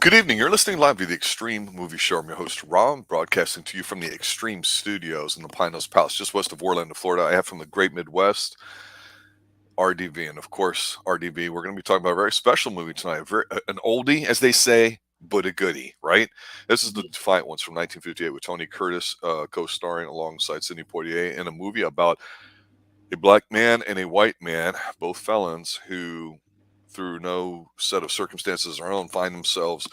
Good evening. You're listening live to the Extreme Movie Show. I'm your host, Rob, broadcasting to you from the Extreme Studios in the Pine Hills Palace, just west of Orlando, Florida. I have from the great Midwest, RDV. And of course, RDV, we're going to be talking about a very special movie tonight. An oldie, as they say, but a goodie, right? This is the Indeed. Defiant ones from 1958 with Tony Curtis co starring alongside Sidney Poitier in a movie about a black man and a white man, both felons, who, through no set of circumstances of their own, find themselves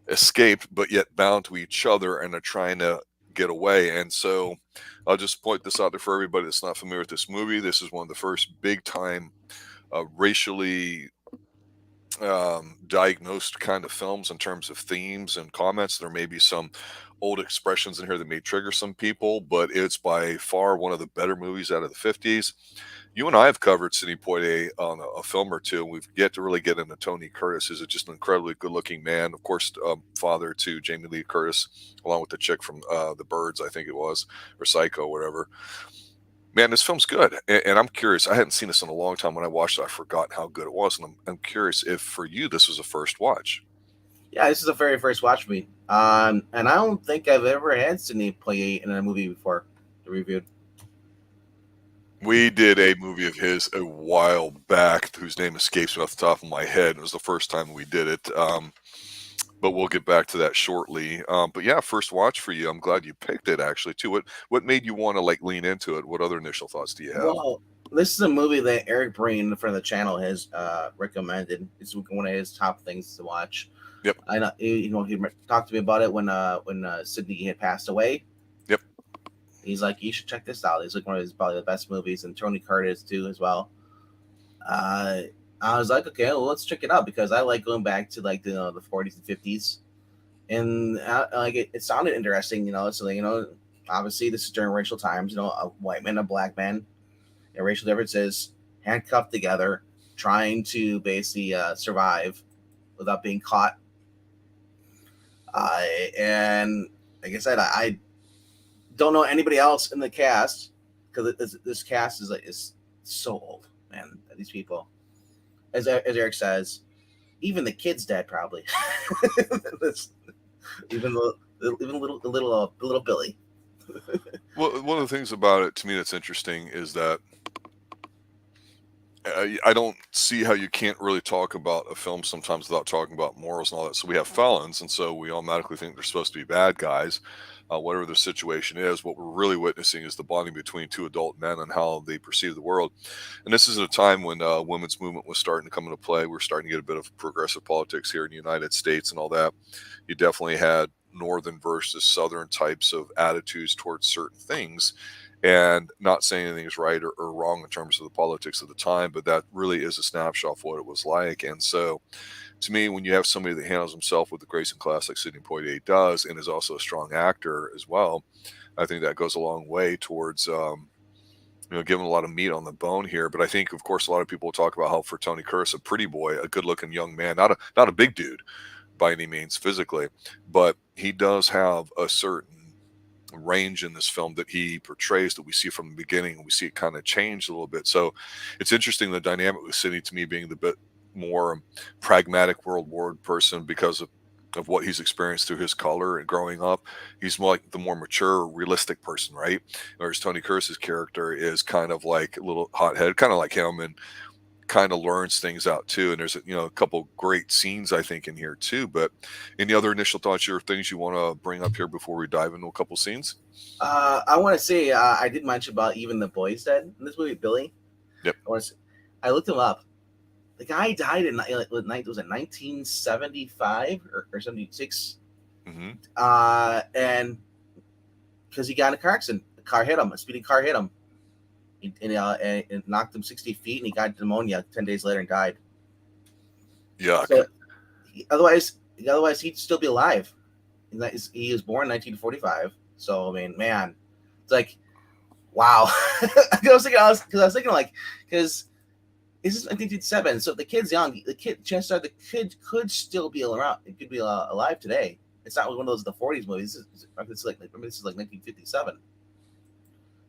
escaped, but yet bound to each other and are trying to get away. And so I'll just point this out there for everybody that's not familiar with this movie. This is one of the first big time racially diagnosed kind of films in terms of themes and comments. There may be some old expressions in here that may trigger some people, but it's by far one of the better movies out of the 50s. You and I have covered Sidney Poitier on a film or two, and we've yet to really get into Tony Curtis, who's just an incredibly good-looking man. Of course, father to Jamie Lee Curtis, along with the chick from The Birds, I think it was, or Psycho, whatever. Man, this film's good, and I'm curious. I hadn't seen this in a long time. When I watched it, I forgot how good it was, and I'm curious if for you this was a first watch. Yeah, this is the very first watch for me. And I don't think I've ever had Sidney play in a movie before reviewed. We did a movie of his a while back, whose name escapes me off the top of my head. It was the first time we did it, but we'll get back to that shortly. But yeah, first watch for you. I'm glad you picked it actually too. What made you want to like lean into it? What other initial thoughts do you have? Well, this is a movie that Eric Breen from the channel has recommended. It's one of his top things to watch. Yep, I know he talked to me about it when Sidney had passed away. yep. He's like, you should check this out. It's like one of his probably the best movies, and Tony Curtis too as well. Uh, I was like, okay, well, let's check it out because I like going back to like the 40s and 50s, and like it sounded interesting. So obviously this is during racial times. A white man, a black man, and racial differences handcuffed together, trying to basically survive without being caught. And like I said, I don't know anybody else in the cast because this cast is so old, man. These people, as Eric says, even the kid's dead probably. This, even the little Billy. Well, one of the things about it to me that's interesting is that I don't see how you can't really talk about a film sometimes without talking about morals and all that. So we have felons, and so we automatically think they're supposed to be bad guys, whatever the situation is. What we're really witnessing is the bonding between two adult men and how they perceive the world. And this is at a time when women's movement was starting to come into play. We're starting to get a bit of progressive politics here in the United States and all that. You definitely had northern versus southern types of attitudes towards certain things, and not saying anything is right or wrong in terms of the politics of the time, but that really is a snapshot of what it was like. And so, to me, when you have somebody that handles himself with the grace and class like Sidney Poitier does, and is also a strong actor as well, I think that goes a long way towards giving a lot of meat on the bone here. But I think, of course, a lot of people talk about how for Tony Curtis, a pretty boy, a good-looking young man, not a big dude by any means physically, but he does have a certain range in this film that he portrays that we see from the beginning, and we see it kind of change a little bit. So it's interesting, the dynamic with Sidney to me being the bit more pragmatic world war person because of what he's experienced through his color and growing up. He's more like the more mature, realistic person, right? Whereas Tony Curtis's character is kind of like a little hothead, kind of like him, and kind of learns things out too. And there's a couple great scenes I think in here too. But any other initial thoughts or things you want to bring up here before we dive into a couple scenes? I want to say I did mention about even the boys dead in this movie, Billy. Yep. I looked him up. The guy died in was it 1975 or 76? Mm-hmm. And because he got in a car accident, a speeding car hit him, and it knocked him 60 feet, and he got pneumonia 10 days later and died. Yuck. So otherwise he'd still be alive. He was born in 1945. So I mean, man, it's like, wow. I was thinking like, because this is 1957, so if the kid's young, chances are the kid could still be around. It could be alive today. It's not one of those the 40s movies. This is like 1957.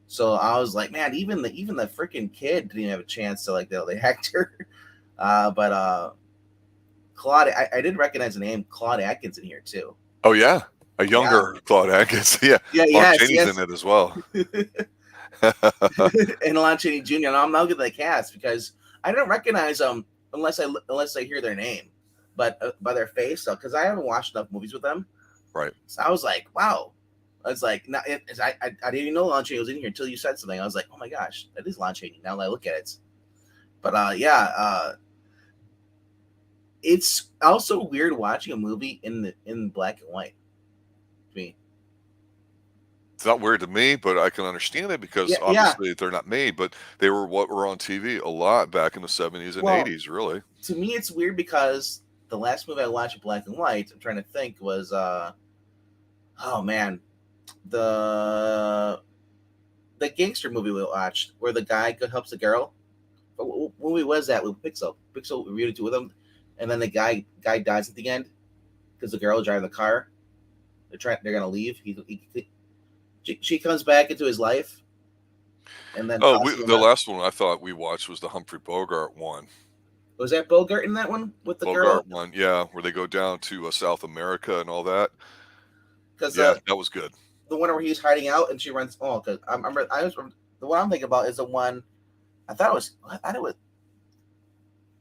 So I was like, man, even the freaking kid didn't even have a chance to like the actor. But Claude. I didn't recognize the name Claude Atkins in here too. Oh yeah, a Yeah. younger Claude Atkins. Yeah, Yeah. Lon Yes. Chaney's in Yes. it as well. And Lon Chaney Jr. And I'm not good at the cast because I don't recognize them unless I hear their name, but by their face though, because I haven't watched enough movies with them. Right. So I was like, wow. I was like, I didn't even know Lon Chaney was in here until you said something. I was like, oh my gosh, that is Lon Chaney. Now that I look at it, but it's also weird watching a movie in black and white. To me, It's not weird to me, but I can understand it because yeah, yeah. obviously they're not made, but they were what were on TV a lot back in the 70s and Well, 80s, really. to me, it's weird because the last movie I watched in black and white, I'm trying to think, was oh man, the the gangster movie we watched where the guy helps the girl. What movie was that with Pixel? Pixel reviewed it with him, and then the guy dies at the end because the girl driving the car. They're gonna leave. She comes back into his life, and then Oh, tosses him the out. last one I thought we watched was the Humphrey Bogart one. Was that Bogart in that one with the girl? Bogart one, yeah, where they go down to South America and all that. Because Yeah, that was good. the one where he's hiding out and she runs. Oh, because I remember. The one I'm thinking about is the one. I thought it was. I thought it was.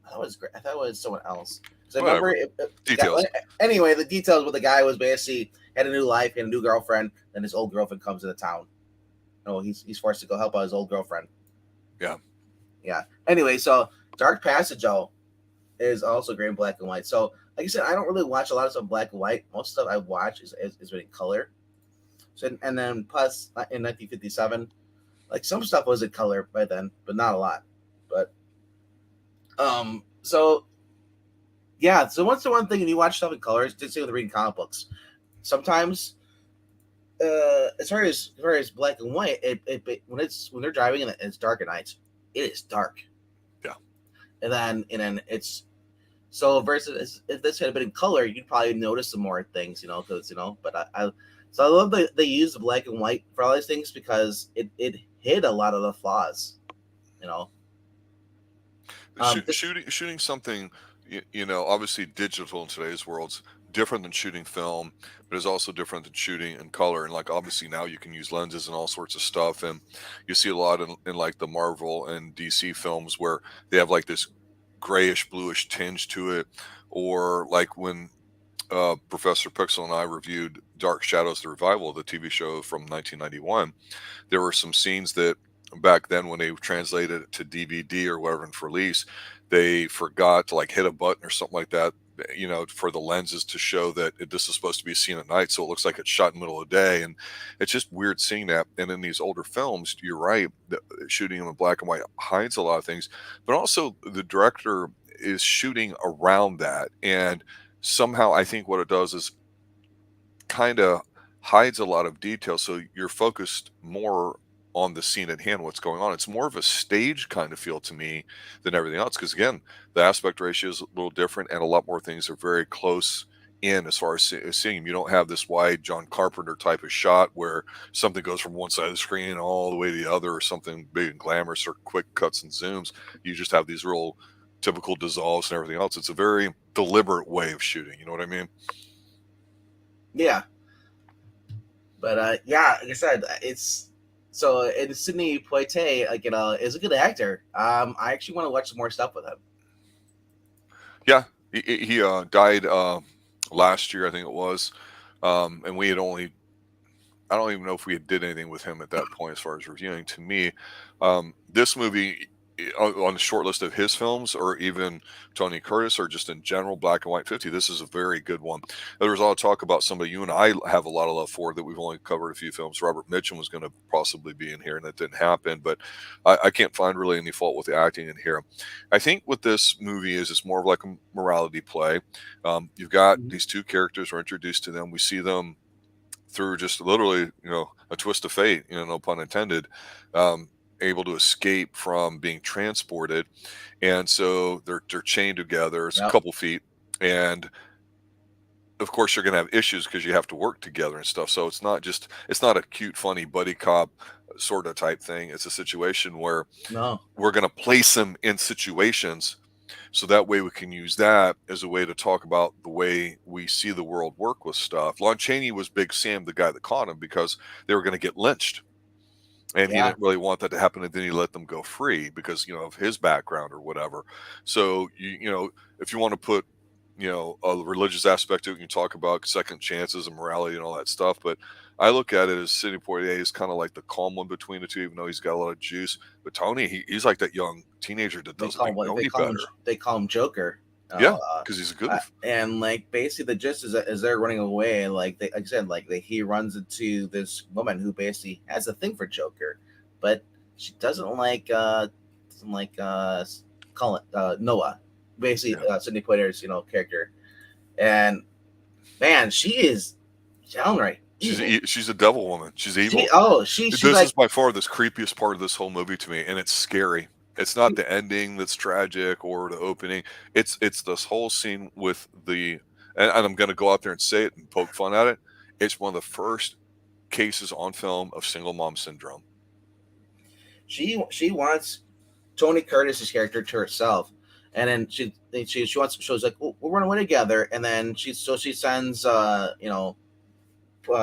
I thought it was great. I thought it was someone else. Because I remember Whatever. Details. anyway, the details with the guy was basically had a new life, he had a new girlfriend, then his old girlfriend comes into town. Oh, he's forced to go help out his old girlfriend. Yeah. Yeah. Anyway, so Dark Passage though is also great in black and white. So like I said, I don't really watch a lot of stuff in black and white. Most stuff I watch is in color. So and then plus in 1957, like some stuff was in color by then, but not a lot. But so yeah, so what's the one thing when you watch stuff in colors? Did say with reading comic books, sometimes as far as black and white, when they're driving and it's dark at night, it is dark. Yeah. And then it's so versus if this had been in color, you'd probably notice some more things, because But so I love that they use the black and white for all these things because it hid a lot of the flaws, you know. Shooting something, obviously digital in today's world's different than shooting film, but it's also different than shooting in color. And like obviously now you can use lenses and all sorts of stuff, and you see a lot in like the Marvel and DC films where they have like this grayish bluish tinge to it, or like when Professor Pixel and I reviewed Dark Shadows: The Revival, the TV show from 1991. There were some scenes that back then when they translated it to DVD or whatever and for release, they forgot to like hit a button or something like that, for the lenses to show that this is supposed to be seen at night, so it looks like it's shot in the middle of the day, and it's just weird seeing that. And in these older films, you're right, shooting them in black and white hides a lot of things, but also the director is shooting around that, and somehow I think what it does is kind of hides a lot of detail, so you're focused more on the scene at hand, what's going on. It's more of a stage kind of feel to me than everything else, because again, the aspect ratio is a little different, and a lot more things are very close in as far as seeing them. You don't have this wide John Carpenter type of shot where something goes from one side of the screen all the way to the other, or something big and glamorous, or quick cuts and zooms. You just have these real typical dissolves and everything else. It's a very deliberate way of shooting, you know what I mean? Yeah, but yeah, like I said, it's so and Sidney Poitier, like is a good actor. I actually want to watch some more stuff with him. Yeah, he died last year, I think it was, and we had only. I don't even know if we did anything with him at that point as far as reviewing. To me, this movie on the short list of his films, or even Tony Curtis, or just in general black and white 50, this is a very good one. There was a lot of talk about somebody you and I have a lot of love for that we've only covered a few films. Robert Mitchum was going to possibly be in here, and that didn't happen, but I can't find really any fault with the acting in here. I think what this movie is, it's more of like a morality play. You've got Mhm. these two characters, we're introduced to them, we see them through just literally, a twist of fate, no pun intended, able to escape from being transported. And so they're chained together. It's a Yep. couple feet. And of course, you're going to have issues because you have to work together and stuff. So it's not a cute, funny buddy cop sort of type thing. It's a situation where No. we're going to place them in situations So that way we can use that as a way to talk about the way we see the world work with stuff. Lon Chaney was Big Sam, the guy that caught him, because they were going to get lynched. And he Yeah, didn't really want that to happen, and then he let them go free because, of his background or whatever. So, if you want to put, a religious aspect to it, you can talk about second chances and morality and all that stuff. But I look at it as Sidney Poitier is kind of like the calm one between the two, even though he's got a lot of juice. But Tony, he's like that young teenager that they doesn't call him think what know they any call him. better. They call him Joker. Yeah, because he's a goody. And like basically the gist is that as they're running away, like I said, he runs into this woman who basically has a thing for Joker, but she doesn't like Colin Noah, basically Yeah. Sidney Poitier's character, and man, she is downright evil. She's a devil woman. She's evil. She's This like is by far the creepiest part of this whole movie to me, and it's scary. It's not the ending that's tragic or the opening. It's this whole scene with and I'm going to go out there and say it and poke fun at it. It's one of the first cases on film of single mom syndrome. she wants Tony Curtis's character to herself, and then she wants she was like we'll run away together, and then she sends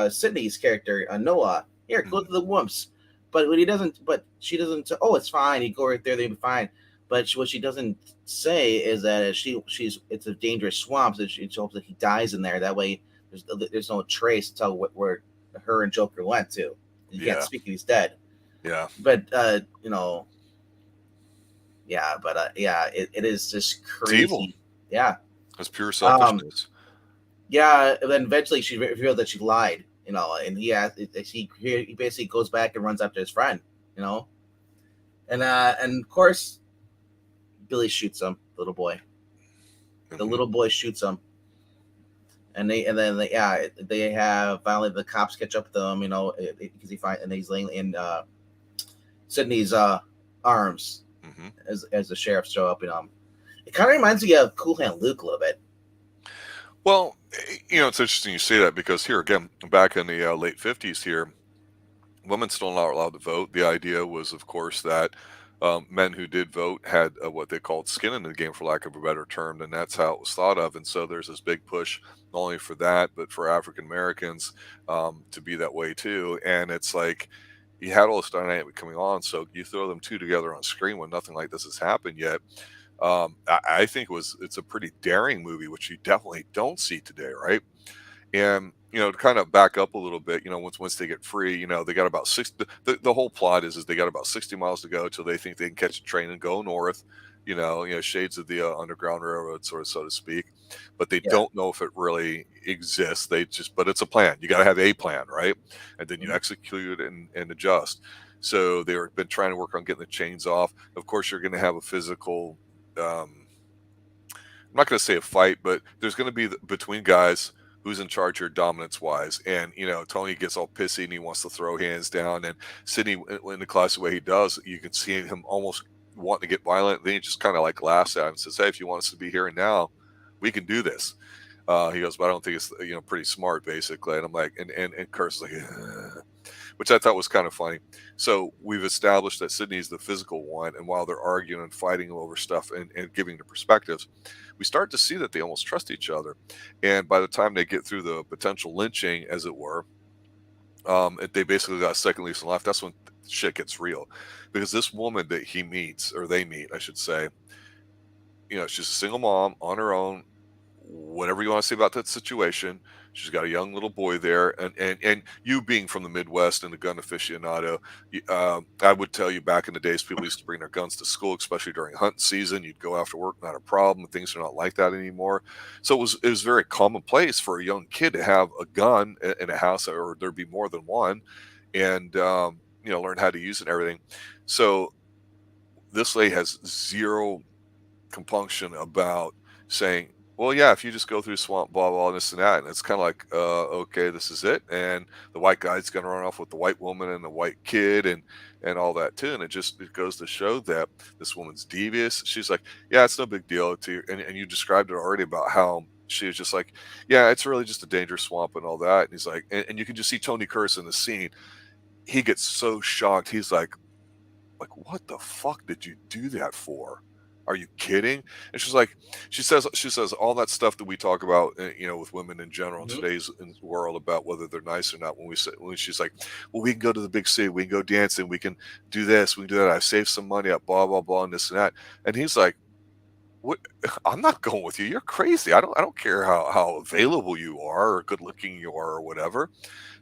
Sidney's character Noah here go Mhm. to the whoops, but when he doesn't, but she doesn't say, oh it's fine, you go right there, they'll be fine. But what she doesn't say is that she's it's a dangerous swamp, so she hopes that he dies in there. That way, there's no trace to tell where her and Joker went to. You can't Yeah, speak; he's dead. yeah. But yeah, it is just It's evil. crazy. Yeah, It's pure um, selfishness. yeah. And then eventually she revealed that she lied. And he basically goes back and runs after his friend. You know, and of course Billy shoots him, little boy. The Mhm. little boy shoots him, and they have finally the cops catch up with them. Because he's laying in Sidney's arms Mhm. as the sheriffs show up. It kind of reminds me of Cool Hand Luke a little bit. Well, it's interesting you say that because here again, back in the late 50s here, women still not allowed to vote. The idea was, of course, that men who did vote had what they called skin in the game, for lack of a better term, and that's how it was thought of. And so there's this big push, not only for that, but for African Americans to be that way too. And it's like you had all this dynamic coming on, so you throw them two together on screen when nothing like this has happened yet. I think it's a pretty daring movie, which you definitely don't see today, right? And to kind of back up a little bit, once they get free, they got about six. The whole plot is they got about 60 miles to go till they think they can catch a train and go north. Shades of the Underground Railroad, sort of, so to speak. But they Yeah. don't know if it really exists. But it's a plan. You got to have a plan, right? And then you Mhm. execute it and adjust. So they've been trying to work on getting the chains off. Of course, you're going to have a physical. I'm not going to say a fight, but there's going to be between guys who's in charge here dominance wise. And, Tony gets all pissy and he wants to throw hands down. And Sidney, in the classic way he does, you can see him almost wanting to get violent. Then he just kind of like laughs at him and says, hey, if you want us to be here and now, we can do this. He goes, but I don't think it's, pretty smart, basically. And I'm like, and Kurt's like, which I thought was kind of funny. So we've established that Sidney's the physical one, and while they're arguing and fighting over stuff and giving the perspectives, we start to see that they almost trust each other. And by the time they get through the potential lynching, as it were, they basically got a second lease in life. That's when shit gets real, because this woman that he meets, or they meet, I should say, she's a single mom on her own. Whatever you want to say about that situation, she's got a young little boy there, and you being from the Midwest and a gun aficionado, I would tell you back in the days, people used to bring their guns to school, especially during hunting season. You'd go after work, not a problem. Things are not like that anymore. So it was very commonplace for a young kid to have a gun in a house, or there'd be more than one, and learn how to use it and everything. So this lady has zero compunction about saying, well, yeah, if you just go through swamp, blah, blah, this and that. And it's kind of like, okay, this is it. And the white guy's going to run off with the white woman and the white kid and all that too. And it goes to show that this woman's devious. She's like, yeah, it's no big deal to you. And you described it already about how she was just like, yeah, it's really just a dangerous swamp and all that. And he's like, and you can just see Tony Curtis in the scene. He gets so shocked. He's like, what the fuck did you do that for? are you kidding? And she says all that stuff that we talk about, with women in general in Mhm. today's world about whether they're nice or not. When she's like, well, we can go to the big city, we can go dancing, we can do this, we can do that. I've saved some money up, blah blah blah, and this and that. And he's like, what? I'm not going with you. You're crazy. I don't care how available you are or good looking you are or whatever.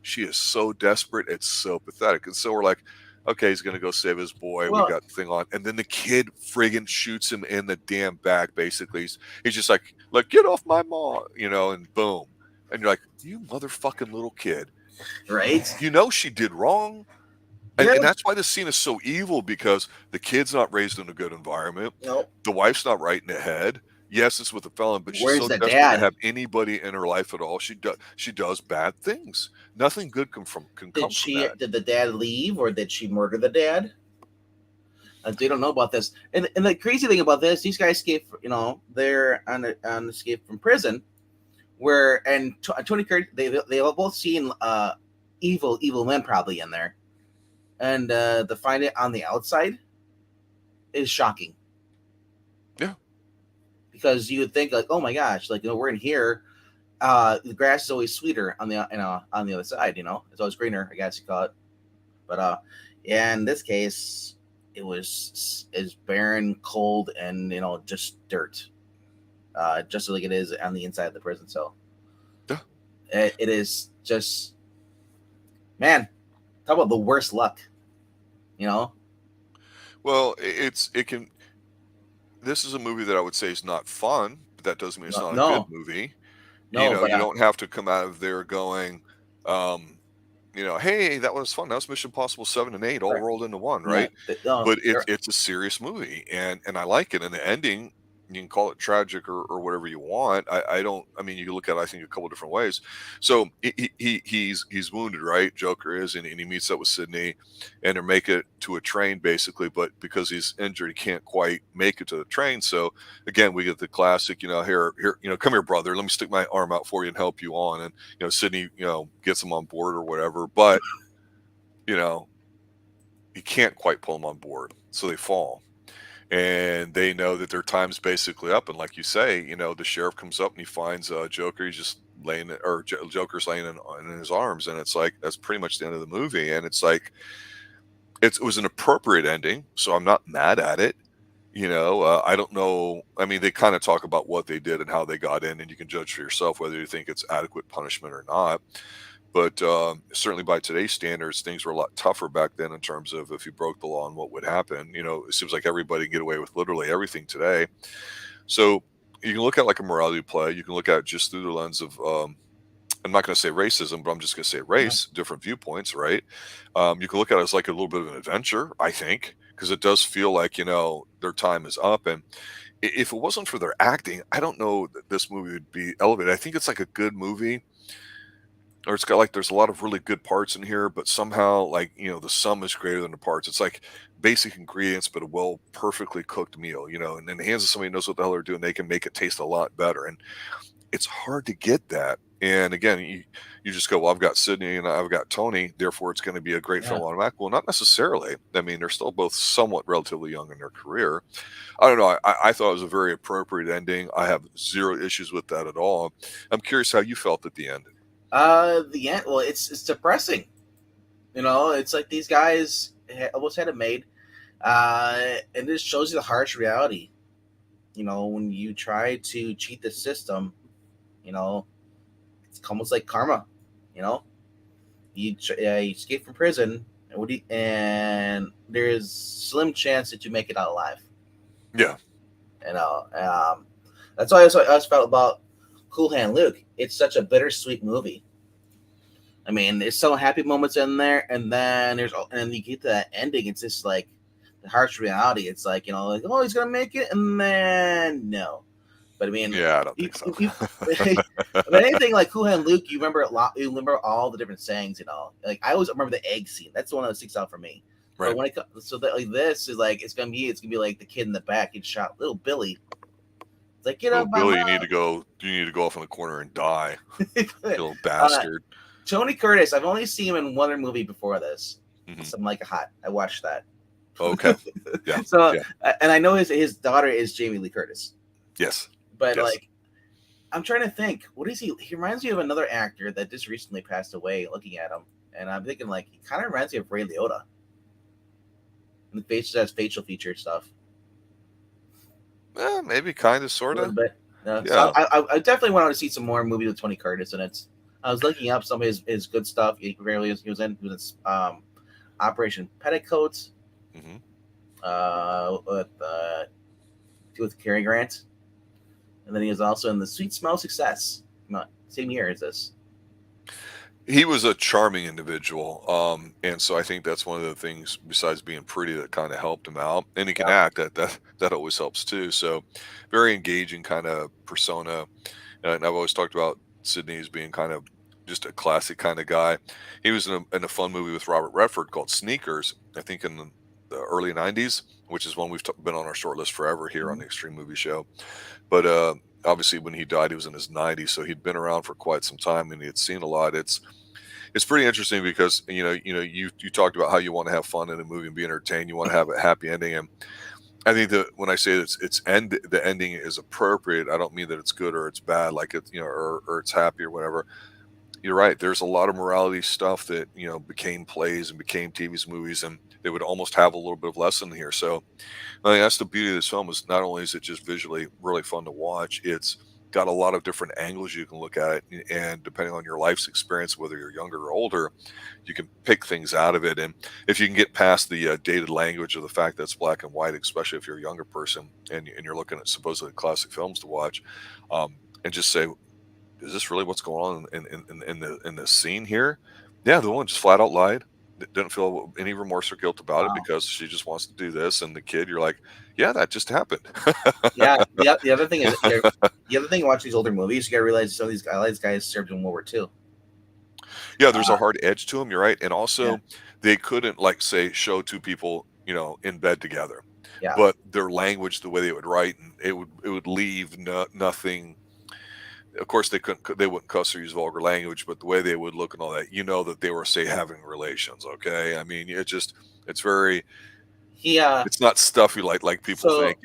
She is so desperate. It's so pathetic. And so we're like, okay, he's gonna go save his boy. We Well, got the thing on, and then the kid friggin' shoots him in the damn back. Basically, he's just like get off my mom, and boom. And you're like, you motherfucking little kid. right? You know she did wrong. And, Yeah. and that's why this scene is so evil because the kid's not raised in a good environment. No. The wife's not right in the head. Yes, it's with a felon, but she's Where's so the desperate to dad? have anybody in her life at all. She does bad things. Nothing good can come from that. Did the dad leave or did she murder the dad? They don't know about this. And the crazy thing about this, these guys escape. They're on escape from prison. Tony Curtis, they have both seen evil men probably in there, and to find it on the outside is shocking. Yeah. Because you would think like, oh my gosh, like we're in here. The grass is always sweeter on the on the other side. It's always greener, I guess you call it. But yeah, in this case, it was is barren, cold, and just dirt, just like it is on the inside of the prison cell. Yeah. It is just, man, talk about the worst luck. Well, it can. This is a movie that I would say is not fun, but that doesn't mean it's not a good No, movie. no, but You don't have to come out of there going, hey, that was fun. That was Mission Impossible 7 and 8 all right, rolled into one, yeah, right? But it's a serious movie, and I like it. And the ending, you can call it tragic or whatever you want. I don't. I mean, you can look at it, I think, a couple different ways. So he's wounded, right? Joker is, and he meets up with Sidney, and they make it to a train basically. But because he's injured, he can't quite make it to the train. So again, we get the classic, here, come here, brother. Let me stick my arm out for you and help you on. And Sidney, gets him on board or whatever. But he can't quite pull him on board, so they fall. And they know that their time's basically up. And like you say, the sheriff comes up and he finds Joker. He's just laying, or Joker's laying in his arms, and it's like that's pretty much the end of the movie. And it's like it was an appropriate ending, so I'm not mad at it. I don't know. I mean, they kind of talk about what they did and how they got in, and you can judge for yourself whether you think it's adequate punishment or not. But certainly by today's standards, things were a lot tougher back then in terms of if you broke the law and what would happen. It seems like everybody can get away with literally everything today. So you can look at it like a morality play. You can look at it just through the lens of, I'm not going to say racism, but I'm just going to say race, different viewpoints, right? You can look at it as like a little bit of an adventure, I think, because it does feel like, their time is up. And if it wasn't for their acting, I don't know that this movie would be elevated. I think it's like a good movie, or it's got like there's a lot of really good parts in here, but somehow like the sum is greater than the parts. It's like basic ingredients, but a perfectly cooked meal, and in the hands of somebody who knows what the hell they're doing, they can make it taste a lot better. And it's hard to get that. And again, you just go, well, I've got Sidney and I've got Tony, therefore it's going to be a great film automatic. Well, not necessarily. I mean, they're still both somewhat relatively young in their career. I don't know. I thought it was a very appropriate ending. I have zero issues with that at all. I'm curious how you felt at the end. The end. Well, it's depressing. It's like these guys almost had it made, and this shows you the harsh reality. When you try to cheat the system, it's almost like karma. You escape from prison, and there's slim chance that you make it out alive. Yeah. That's why I always felt about Cool Hand Luke. It's such a bittersweet movie. I mean, there's some happy moments in there, and then you get to that ending. It's just like the harsh reality. It's like like, oh, he's gonna make it, and then no. But I mean, yeah, I don't think so. But anything like Cool Hand Luke, you remember a lot. You remember all the different sayings. Like I always remember the egg scene. That's the one that sticks out for me. Right. But when it comes, so that like this is like it's gonna be like the kid in the back. He shot little Billy. It's like Billy, you need to go off in the corner and die, you little bastard. Tony Curtis, I've only seen him in one other movie before this. Mm-hmm. Something Like a Hot. I watched that. Okay. Yeah. So, Yeah. and I know his daughter is Jamie Lee Curtis, Yes. but Yes. like I'm trying to think, what is he? He reminds me of another actor that just recently passed away. Looking at him, and I'm thinking like he kind of reminds me of Ray Liotta. And the face has facial feature stuff Maybe kind of, a sort little of. bit. So Yeah. I definitely wanted to see some more movies with Tony Curtis, and it's. I was looking up some of his good stuff. He was in Operation Petticoats Hmm. with Cary Grant, and then he was also in The Sweet Smell of Success. Same year as this. He was a charming individual, and so I think that's one of the things besides being pretty that kind of helped him out. And he can Yeah. act. That always helps too. So very engaging kind of persona. And I've always talked about Sidney as being kind of just a classic kind of guy. He was in a fun movie with Robert Redford called Sneakers, I think in the early '90s, which is one we've been on our short list forever here on Mhm. the Extreme Movie Show. But obviously, when he died, he was in his 90s, so he'd been around for quite some time and he had seen a lot. It's pretty interesting because you talked about how you want to have fun in a movie and be entertained. You want to have a happy ending, and I think that when I say the ending is appropriate, I don't mean that it's good or it's bad, like it's or it's happy or whatever. You're right. There's a lot of morality stuff that became plays and became TV's movies, and they would almost have a little bit of lesson here. So I think that's the beauty of this film is not only is it just visually really fun to watch, it's got a lot of different angles you can look at it, and depending on your life's experience, whether you're younger or older, you can pick things out of it. And if you can get past the dated language of the fact that it's black and white, especially if you're a younger person and you're looking at supposedly classic films to watch, and just say, is this really what's going on in the scene here? Yeah, the woman just flat out lied. Didn't feel any remorse or guilt about it Wow. because she just wants to do this. And the kid, you're like, yeah, that just happened. Yeah. The other thing is the other thing watching these older movies, you gotta realize some of these guys served in World War II. Yeah, there's Uh, a hard edge to them. You're right. And yeah. also, they couldn't, like, say, show two people, in bed together. Yeah. But their language, the way they would write, and it would leave nothing. Of course, they wouldn't cuss or use vulgar language, but the way they would look and all that, that they were, say, having relations. Okay, I mean, it's very, He it's not stuffy like people so think.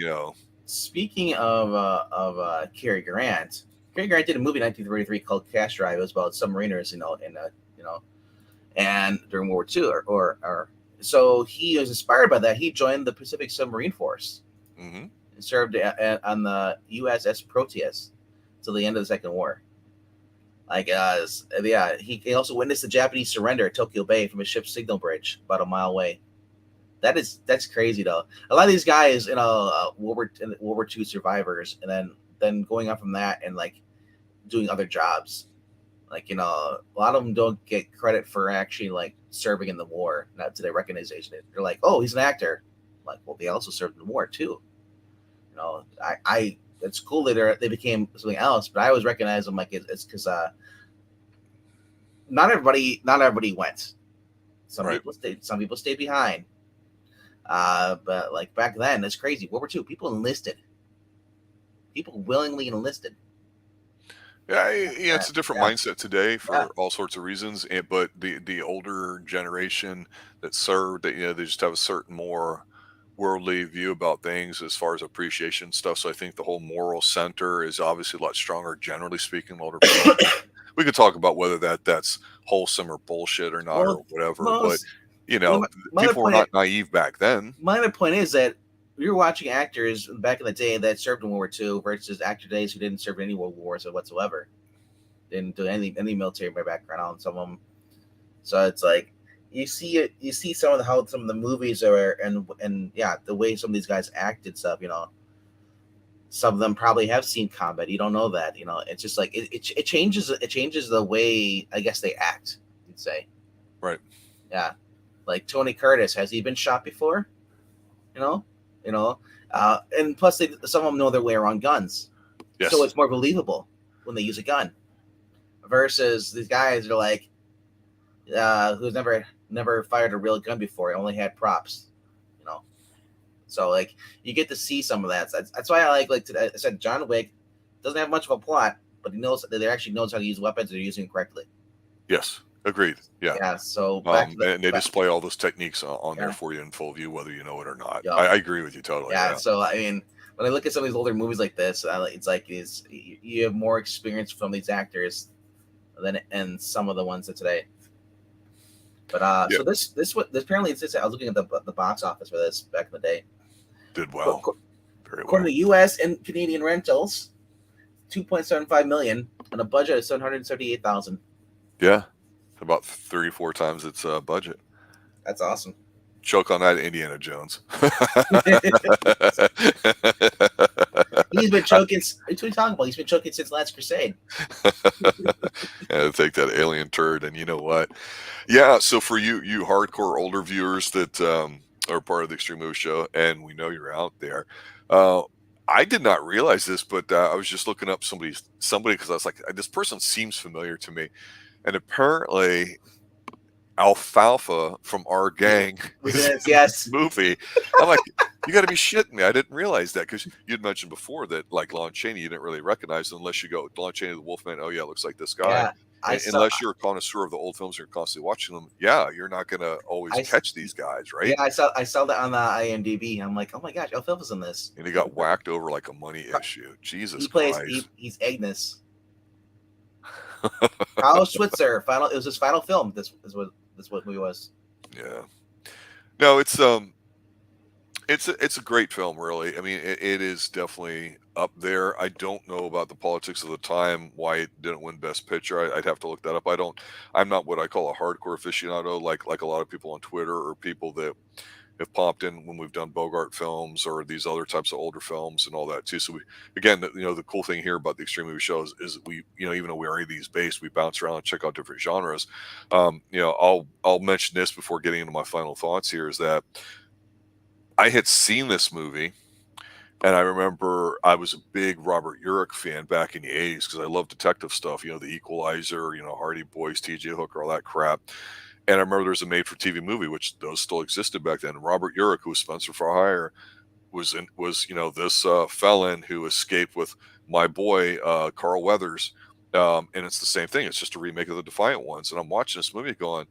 speaking of Cary Grant did a movie in 1933 called Cash Drive. It was about submariners, you know, and during World War II, or so he was inspired by that. He joined the Pacific Submarine Force Hmm. and served on the USS Proteus till the end of the Second War. Yeah, he also witnessed the Japanese surrender at Tokyo Bay from a ship's signal bridge about a mile away. That's crazy though. A lot of these guys, World War II survivors, and then going on from that and like doing other jobs. Like a lot of them don't get credit for actually like serving in the war. Not to their recognition. They're like, oh, he's an actor. Like, well, they also served in the war too. I it's cool that they became something else, but I always recognize them like it's because not everybody went. Some Right. people stayed. Some people stayed behind. But like back then, it's crazy. World War II, people enlisted. People willingly enlisted. Yeah, Uh, it's a different yeah, mindset today yeah. for all sorts of reasons. But the older generation that served, that they just have a certain more worldly view about things as far as appreciation stuff. So I think the whole moral center is obviously a lot stronger, generally speaking. Older people, we could talk about whether that's wholesome or bullshit or not or Well, whatever. But most you well, know, my other people were point. not naive back then. My other point is that we were watching actors back in the day that served in World War II versus actor days who didn't serve in any world wars whatsoever. Didn't do any military background on some of them. So it's like you see it. You see some of how some of the movies are, and yeah, the way some of these guys act and stuff. Some of them probably have seen combat. You don't know that. It's just like it changes. It changes the way I guess they act. You'd say, Right. yeah. Like Tony Curtis, has he been shot before? You know, you know, and plus some of them know their way around guns, so Yes. it's more believable when they use a gun versus these guys that are like who's never fired a real gun before. He only had props, you know. So like you get to see some of that. That's why I like I said, John Wick doesn't have much of a plot, but he knows that they actually knows how to use weapons and they're using it correctly. Yes. Agreed. Yeah. Yeah. So back to the And they display all those techniques on there yeah, for you in full view, whether you know it or not. yeah, I agree with you totally. yeah. Yeah. So I mean, when I look at some of these older movies like this, it's like you have more experience from these actors than in some of the ones of today. But Yeah. so this apparently it's just, I was looking at the box office for this back in the day. Did well. Very According well. to U.S. and Canadian rentals, 2.75 million on a budget of 778,000. Yeah. About 34 times its budget. That's awesome. Choke on that, Indiana Jones. He's been choking. What are you talking about? He's been choking since Last Crusade. And take that alien turd, and you know what? Yeah. So for you hardcore older viewers that are part of the Extreme Movie Show, and we know you're out there. Uh, I did not realize this, but I was just looking up somebody because I was like, this person seems familiar to me, and apparently Alfalfa from our gang Was is in in it? Yes. this movie. I'm like, you got to be shitting me! I didn't realize that because you'd mentioned before that like Lon Chaney, you didn't really recognize it unless you go Lon Chaney the Wolfman. Oh yeah, it looks like this guy. Yeah. I saw. Unless you're a connoisseur of the old films and you're constantly watching them, yeah, you're not gonna always I catch these guys, right? Yeah, I saw that on the IMDb. I'm like, oh my gosh, Alfalfa's in this. And he got whacked over like a money issue. Jesus He plays. Christ! He's Agnes. Carl Switzer. It was his final film. This what movie was. Yeah. No, it's a great film, really. I mean, it is definitely up there. I don't know about the politics of the time, why it didn't win Best Picture. I'd have to look that up. I'm not what I call a hardcore aficionado, like a lot of people on Twitter or people that have popped in when we've done Bogart films or these other types of older films and all that too. So the cool thing here about the Extreme Movie Show is we, even though we are 80s based, we bounce around and check out different genres. I'll mention this before getting into my final thoughts here is that I had seen this movie, and I remember I was a big Robert Urich fan back in the 80s because I love detective stuff, The Equalizer, Hardy Boys, TJ Hooker, all that crap. And I remember there was a made-for-TV movie, which those still existed back then. Robert Urich, who was Spencer for Hire, was this felon who escaped with my boy Carl Weathers, and it's the same thing. It's just a remake of the Defiant ones. And I'm watching this movie going,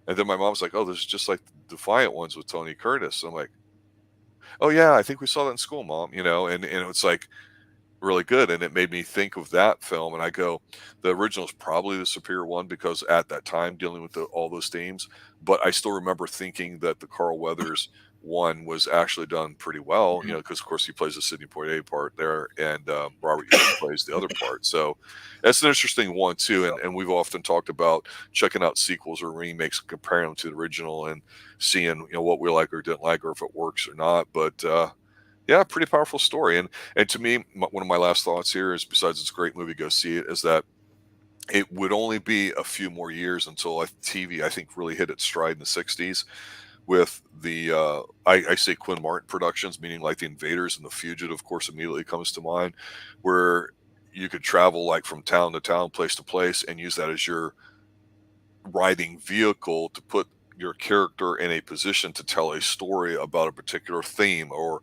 and then my mom's like, "Oh, this is just like the Defiant ones with Tony Curtis." And I'm like, "Oh yeah, I think we saw that in school, Mom." And it's like really good, and it made me think of that film. And I go, the original is probably the superior one because at that time dealing with all those themes. But I still remember thinking that the Carl Weathers one was actually done pretty well. Because of course he plays the Sidney Poitier part there, and Robert Urich plays the other part. So that's an interesting one too. And we've often talked about checking out sequels or remakes, comparing them to the original, and seeing what we like or didn't like, or if it works or not. But yeah, pretty powerful story. And to me, one of my last thoughts here is, besides it's a great movie, go see it, is that it would only be a few more years until TV, I think, really hit its stride in the 60s with the, I say Quinn Martin productions, meaning like The Invaders and The Fugitive, of course, immediately comes to mind, where you could travel like from town to town, place to place, and use that as your riding vehicle to put your character in a position to tell a story about a particular theme or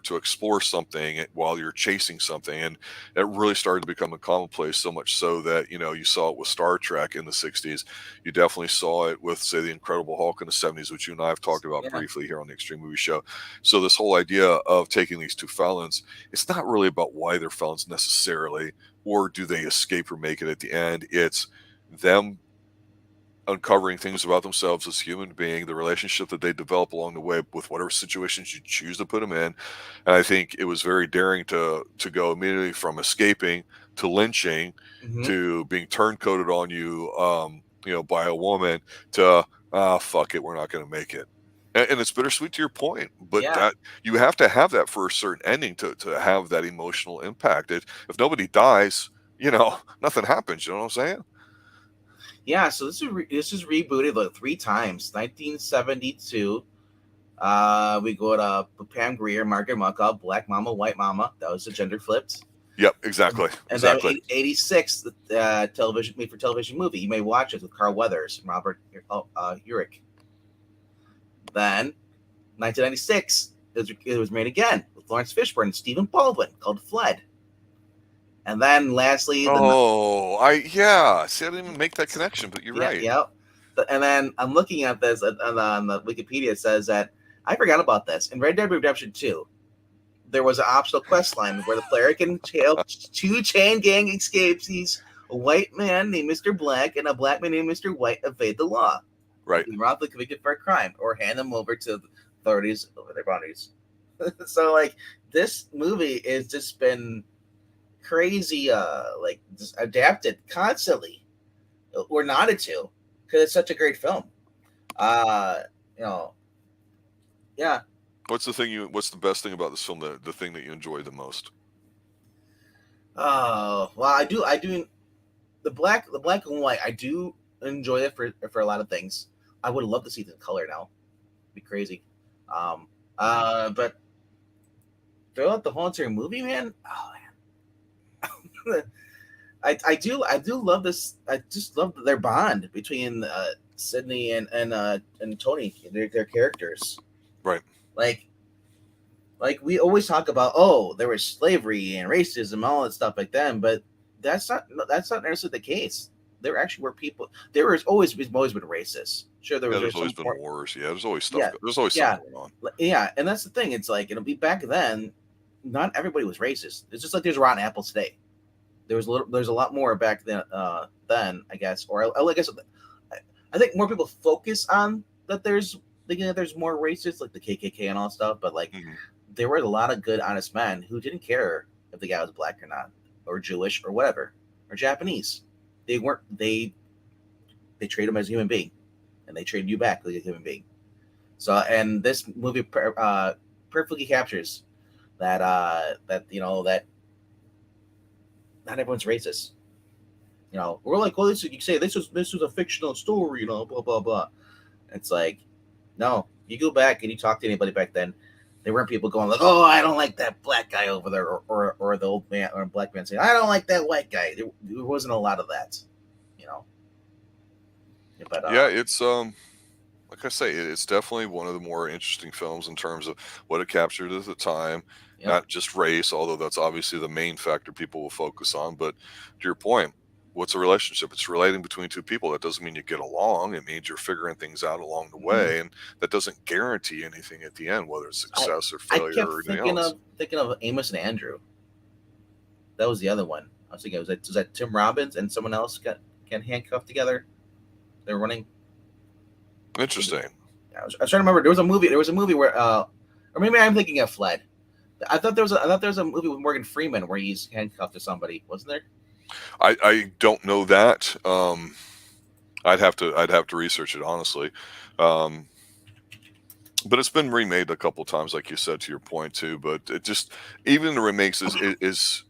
to explore something while you're chasing something. And it really started to become a commonplace, so much so that you saw it with Star Trek in the 60s. You definitely saw it with, say, the Incredible Hulk in the 70s, which you and I have talked about briefly here on the Extreme Movie Show. So this whole idea of taking these two felons, it's not really about why they're felons necessarily, or do they escape or make it at the end. It's them uncovering things about themselves as human being, the relationship that they develop along the way with whatever situations you choose to put them in. And I think it was very daring to go immediately from escaping to lynching to being turncoated on you, by a woman to, fuck it, we're not going to make it. And it's bittersweet to your point, but that you have to have that for a certain ending to have that emotional impact. If nobody dies, nothing happens. You know what I'm saying? Yeah, so this is rebooted like 3 times. 1972, we go to Pam Grier, Margaret Muckoff, Black Mama, White Mama. That was the gender flipped. Yep, exactly. And then 86, the made for television movie. You may watch it with Carl Weathers and Robert Urich. Then 1996, it was made again with Lawrence Fishburne and Stephen Baldwin, called Fled. And then lastly, see, I didn't even make that connection, but you're right. Yeah. And then I'm looking at this on the Wikipedia. It says that I forgot about this in Red Dead Redemption 2. There was an optional quest line where the player can help two chain gang escapees, a white man named Mr. Black and a black man named Mr. White, evade the law. Right. Be wrongfully convicted for a crime or hand them over to the authorities over their boundaries. So like this movie has just been crazy, like just adapted constantly or nodded to because it's such a great film. You know, yeah. What's the best thing about this film? The thing that you enjoy the most? Oh well, I do the black and white. I do enjoy it for a lot of things. I would love to see it in color now. It'd be crazy. But throughout the whole entire movie, man. Oh man. I do love this. I just love their bond between Sidney and Tony, their characters. Right. Like we always talk about, oh, there was slavery and racism, all that stuff like that, but that's not necessarily the case. There actually were people. There was always been racist. Sure, there's always been wars. Yeah, there's always stuff. There's always something going on. Yeah, and that's the thing. It's like it'll be back then. Not everybody was racist. It's just like there's rotten apples today. There's a lot more back then, I guess, or I guess I think more people focus on that. There's more racists like the KKK and all that stuff, but like there were a lot of good, honest men who didn't care if the guy was black or not, or Jewish or whatever, or Japanese. They weren't. They treated him as a human being, and they treated you back like a human being. So, and this movie perfectly captures that that not everyone's racist. We're like, well, you say this was a fictional story, blah blah blah. It's like, no, you go back and you talk to anybody back then, there weren't people going like, oh, I don't like that black guy over there, or the old man or black man saying, I don't like that white guy. There wasn't a lot of that, But yeah, it's like I say, it's definitely one of the more interesting films in terms of what it captured at the time. Yep. Not just race, although that's obviously the main factor people will focus on. But to your point, what's a relationship? It's relating between two people. That doesn't mean you get along. It means you're figuring things out along the way, and that doesn't guarantee anything at the end, whether it's success or failure I kept or anything else. thinking of Amos and Andrew. That was the other one. I was thinking, was that Tim Robbins and someone else got handcuffed together? They were running. Interesting. I was trying to remember. There was a movie where, or maybe I'm thinking of Fled. I thought there was a movie with Morgan Freeman where he's handcuffed to somebody, wasn't there? I don't know that. I'd have to research it honestly. But it's been remade a couple times, like you said, to your point too. But it just, even the remakes is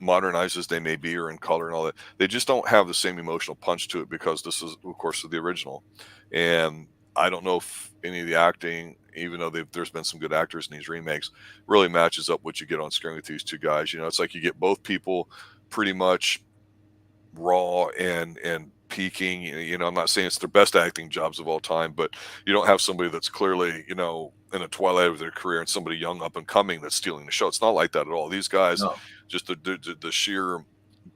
modernized as they may be, or in color and all that, they just don't have the same emotional punch to it because this is, of course, the original. And I don't know if any of the acting, even though there's been some good actors in these remakes, really matches up what you get on screen with these two guys. It's like you get both people pretty much raw and peaking. I'm not saying it's their best acting jobs of all time, but you don't have somebody that's clearly, in a twilight of their career and somebody young up and coming that's stealing the show. It's not like that at all. These guys, No. just the sheer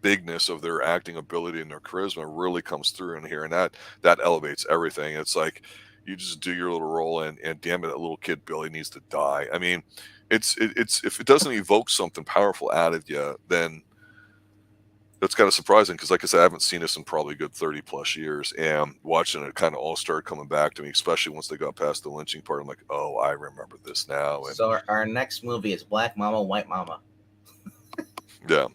bigness of their acting ability and their charisma really comes through in here, and that elevates everything. It's like you just do your little role, and damn it, that little kid Billy needs to die. I mean, it's if it doesn't evoke something powerful out of you, then that's kind of surprising, because like I said, I haven't seen this in probably a good 30 plus years, and watching it kind of all started coming back to me, especially once they got past the lynching part. I'm like, oh, I remember this now. And so our next movie is Black Mama, White Mama. Yeah,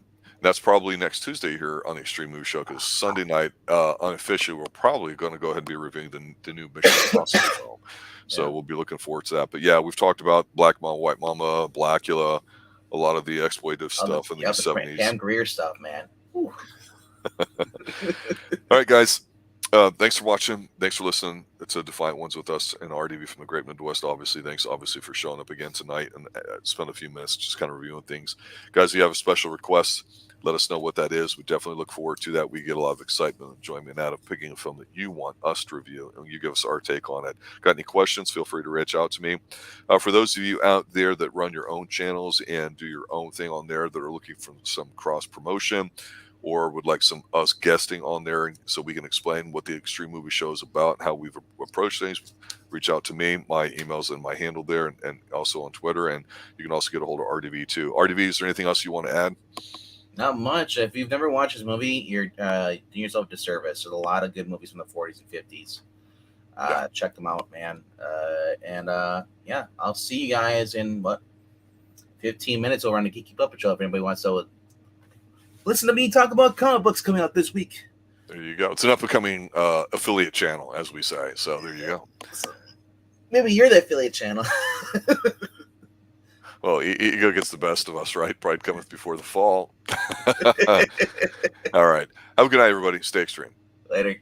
that's probably next Tuesday here on the Xtreme Movie Show, because Sunday night, unofficially, we're probably going to go ahead and be reviewing the new Mission Impossible film. So we'll be looking forward to that. But yeah, we've talked about Black Mama, White Mama, Blackula, a lot of the exploitive stuff in the 70s. Pam Grier stuff, man. All right, guys. Thanks for watching. Thanks for listening. It's a Defiant Ones with us and RDV from the Great Midwest. Obviously, thanks for showing up again tonight and spend a few minutes just kind of reviewing things. Guys, if you have a special request, let us know what that is. We definitely look forward to that. We get a lot of excitement and enjoyment out of picking a film that you want us to review, and you give us our take on it. Got any questions, feel free to reach out to me. For those of you out there that run your own channels and do your own thing on there that are looking for some cross promotion, or would like us guesting on there so we can explain what the Extreme Movie Show is about and how we've approached things, reach out to me. My email's and my handle there, and also on Twitter. And you can also get a hold of RDV too. RDV, is there anything else you want to add? Not much. If you've never watched this movie, you're doing yourself a disservice. There's a lot of good movies from the 40s and 50s. Check them out, man. Yeah, I'll see you guys in 15 minutes over on the Geeky Puppet Show. If anybody wants to listen to me talk about comic books coming out this week. There you go. It's an up-and-coming affiliate channel, as we say. So there you go. So, maybe you're the affiliate channel. Well, ego gets the best of us, right? Pride cometh before the fall. All right. Have a good night, everybody. Stay extreme. Later.